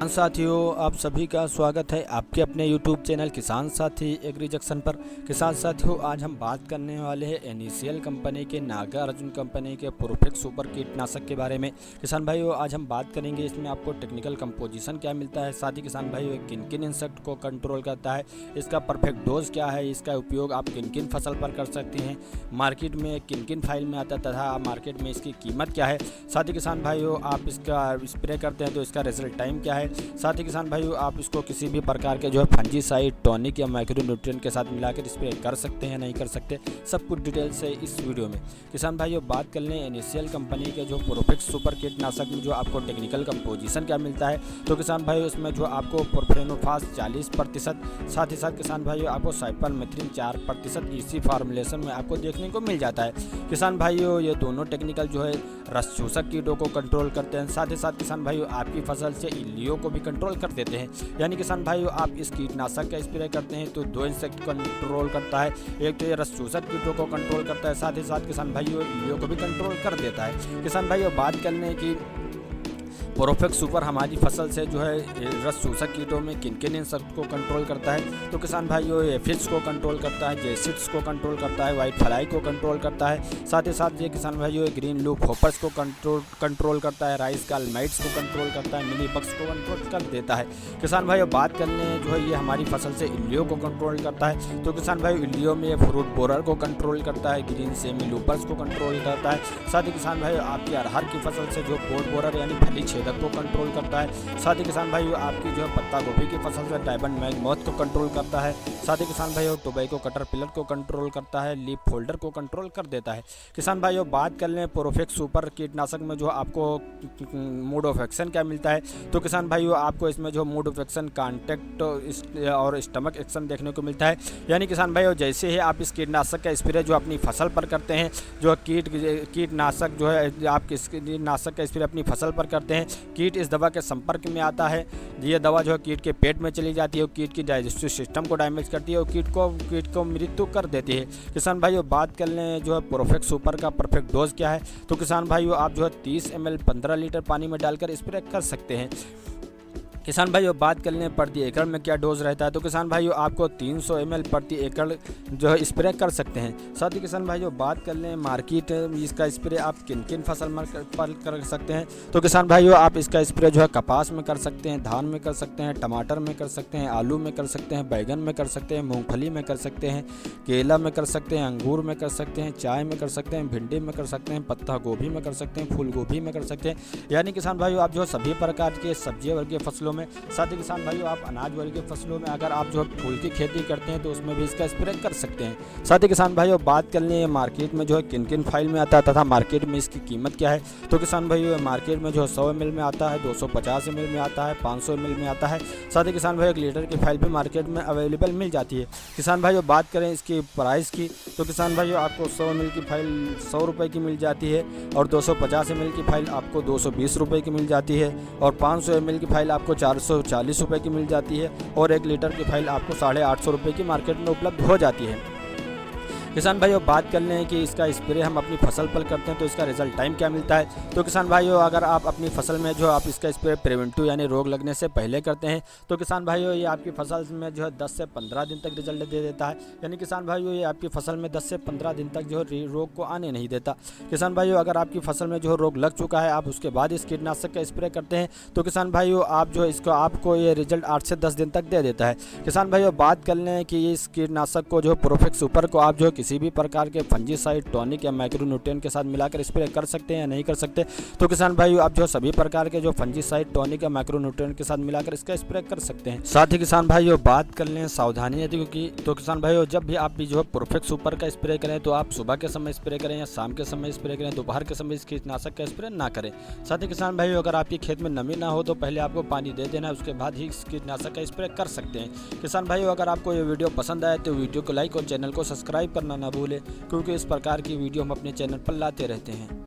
किसान साथियों, आप सभी का स्वागत है आपके अपने YouTube चैनल किसान साथी एग्री जंक्शन पर। किसान साथियों, आज हम बात करने वाले हैं एनएसीएल कंपनी के नागार्जुन कंपनी के प्रोफेक्ट सुपर कीटनाशक के बारे में। किसान भाइयों, आज हम बात करेंगे इसमें आपको टेक्निकल कंपोजिशन क्या मिलता है, साथ ही किसान भाइयों किन किन इंसेक्ट को कंट्रोल करता है, इसका परफेक्ट डोज क्या है, इसका उपयोग आप किन किन फसल पर कर सकते हैं, मार्केट में किन किन फाइल में आता है तथा मार्केट में इसकी कीमत क्या है। साथ ही किसान भाइयों, आप इसका स्प्रे करते हैं तो इसका रिजल्ट टाइम क्या है। साथ ही किसान भाइयों, आप इसको किसी भी प्रकार के जो है फंजीसाइड, टॉनिक या माइक्रोन्यूट्रिएंट के साथ मिलाकर स्प्रे कर सकते हैं, नहीं कर सकते, सब कुछ डिटेल से इस वीडियो में। किसान भाइयों, बात कर लें एनएसीएल कंपनी के जो प्रोफेक्ट सुपर कीटनाशक में जो आपको टेक्निकल कंपोजिशन क्या मिलता है, तो किसान भाइयों इसमें जो आपको प्रोफेनोफास 40%, साथ ही साथ किसान भाइयों आपको साइपरमेथ्रिन 4% इसी फार्मूलेशन में आपको देखने को मिल जाता है। किसान भाइयों, ये दोनों टेक्निकल जो है रस चूसक कीटों को कंट्रोल करते हैं, साथ ही साथ किसान भाइयों आपकी फसल से इल्लियों को भी कंट्रोल कर देते हैं। यानी किसान भाइयों, आप इस कीटनाशक का स्प्रे करते हैं तो दो इंसेक्ट कंट्रोल करता है, एक तो ये रस चूसक कीटों को कंट्रोल करता है, साथ ही साथ किसान भाइयों इल्लियों को भी कंट्रोल कर देता है। किसान भाइयों, बात करने की प्रोफेक्ट सुपर हमारी फसल से जो है रस चूसक कीटों में किन किन इंसेक्ट को कंट्रोल करता है, तो किसान भाइयों एफिड्स को कंट्रोल करता है, जेसिड्स को कंट्रोल करता है, वाइट फ्लाई को कंट्रोल करता है, साथ ही साथ ये किसान भाइयों ग्रीन लूप होपर्स को कंट्रोल करता है, राइस कालमाइट्स को कंट्रोल करता है, मिली बग्स को कंट्रोल कर देता है। किसान भाइयों, बात करने जो है ये हमारी फसल से इल्लियों को कंट्रोल करता है, तो किसान भाइयों इल्लियों में फ्रूट बोरर को कंट्रोल करता है, ग्रीन सेमी लूपर्स को कंट्रोल करता है, साथ ही किसान भाइयों आपकी अरहर की फसल से जो पोट बोरर यानी फली छेदक को कंट्रोल करता है, साथ ही किसान भाइयों आपकी जो पत्ता गोभी की फसल से डायमंड मैगमॉथ को कंट्रोल करता है, साथ ही किसान भाइयों टोबैको कैटरपिलर को कंट्रोल करता है, लीफ फोल्डर को कंट्रोल कर देता है। किसान भाइयों, बात कर लें प्रोफेक्ट सुपर कीटनाशक में जो आपको मोड ऑफ एक्शन क्या मिलता है, तो किसान भाइयों आपको इसमें जो मोड ऑफ एक्शन कॉन्टैक्ट और स्टमक एक्शन देखने को मिलता है। यानी किसान भाइयों, जैसे ही आप इस कीटनाशक का स्प्रे जो अपनी फसल पर करते हैं, जो कीटनाशक जो है आप कीटनाशक का स्प्रे अपनी फसल पर करते हैं, कीट इस दवा के संपर्क में आता है, ये दवा जो है कीट के पेट में चली जाती है, कीट की डाइजेस्टिव सिस्टम को डैमेज करती है और कीट को मृत्यु कर देती है। किसान भाइयों, बात कर लें जो है प्रोफेक्ट सुपर का परफेक्ट डोज क्या है, तो किसान भाइयों आप जो है 30 ml 15 लीटर पानी में डालकर स्प्रे कर सकते हैं। किसान भाइयों, बात कर लें प्रति एकड़ में क्या डोज रहता है, तो किसान भाइयों आपको 300 ml प्रति एकड़ जो है स्प्रे कर सकते हैं। साथ ही किसान भाइयों, बात कर लें मार्केट इसका स्प्रे आप किन किन फसल पर कर सकते हैं, तो किसान भाइयों आप इसका स्प्रे जो है कपास में कर सकते हैं, धान में कर सकते हैं, टमाटर में कर सकते हैं, आलू में कर सकते हैं, बैगन में कर सकते हैं, मूँगफली में कर सकते हैं, केला में कर सकते हैं, अंगूर में कर सकते हैं, चाय में कर सकते हैं, भिंडी में कर सकते हैं, पत्ता गोभी में कर सकते हैं, फूल गोभी में कर सकते हैं। यानी किसान भाइयों आप जो सभी प्रकार के सब्जी वर्गीय फसलों में, साथ ही किसान भाइयों आप अनाज वर्गीय फसलों में अगर आप जो फूल की खेती करते हैं तो उसमें भी इसका स्प्रे कर सकते हैं। साथ ही किसान भाइयों, बात कर लें मार्केट में जो है किन किन फाइल में आता है तथा मार्केट में इसकी कीमत क्या है, तो किसान भाइयों मार्केट में जो 100 ml में आता है, 250 ml में आता है, 500 ml में आता है। साथ ही किसान भाइयों 1 लीटर की फाइल भी मार्केट में अवेलेबल मिल जाती है। किसान भाइयों, बात करें इसकी प्राइस की, तो किसान भाइयों आपको 100 ml की फाइल 100 रुपये की मिल जाती है और 250 ml की फाइल आपको 220 रुपये की मिल जाती है और 500 ml की फाइल आपको 440 रुपये की मिल जाती है और 1 लीटर की फाइल आपको 850 रुपये की मार्केट में उपलब्ध हो जाती है। किसान भाइयों, बात कर लें कि इसका स्प्रे हम अपनी फसल पर करते हैं तो इसका रिजल्ट टाइम क्या मिलता है, तो किसान भाइयों अगर आप अपनी फसल में जो आप इसका स्प्रे प्रिवेंटिव यानी रोग लगने से पहले करते हैं तो किसान भाइयों ये आपकी फसल में जो है 10 से 15 दिन तक रिजल्ट दे देता है। यानी किसान भाइयों ये आपकी फसल में 10 से 15 दिन तक जो है रोग को आने नहीं देता। किसान भाइयों, अगर आपकी फसल में जो रोग लग चुका है आप उसके बाद इस कीटनाशक का स्प्रे करते हैं तो किसान भाइयों आप जो इसको आपको ये रिजल्ट 8 से 10 दिन तक दे देता है। किसान भाइयों, बात कर लें कि इस कीटनाशक को जो प्रोफेक्ट सुपर को आप जो किसी भी प्रकार के फंजीसाइड, टॉनिक या माइक्रोन्यूट्रिएंट के साथ मिलाकर स्प्रे कर सकते हैं या नहीं कर सकते, तो किसान भाइयों आप जो सभी प्रकार के जो फंजीसाइड, टॉनिक या माइक्रोन्यूट्रिएंट के साथ मिलाकर इसका स्प्रे कर सकते हैं। साथ ही किसान भाइयों, बात कर लें सावधानी यदि की, तो किसान भाइयों जब भी आप भी जो है प्रोफेक्ट सुपर का स्प्रे करें तो आप सुबह के समय स्प्रे करें या शाम के समय स्प्रे करें, दोपहर के समय इस कीटनाशक का स्प्रे ना करें। साथ ही किसान भाइयों, अगर आपके खेत में नमी ना हो तो पहले आपको पानी दे देना है, उसके बाद ही इस कीटनाशक का स्प्रे कर सकते हैं। किसान भाइयों, अगर आपको ये वीडियो पसंद आए तो वीडियो को लाइक और चैनल को सब्सक्राइब करना ना भूलें, क्योंकि इस प्रकार की वीडियो हम अपने चैनल पर लाते रहते हैं।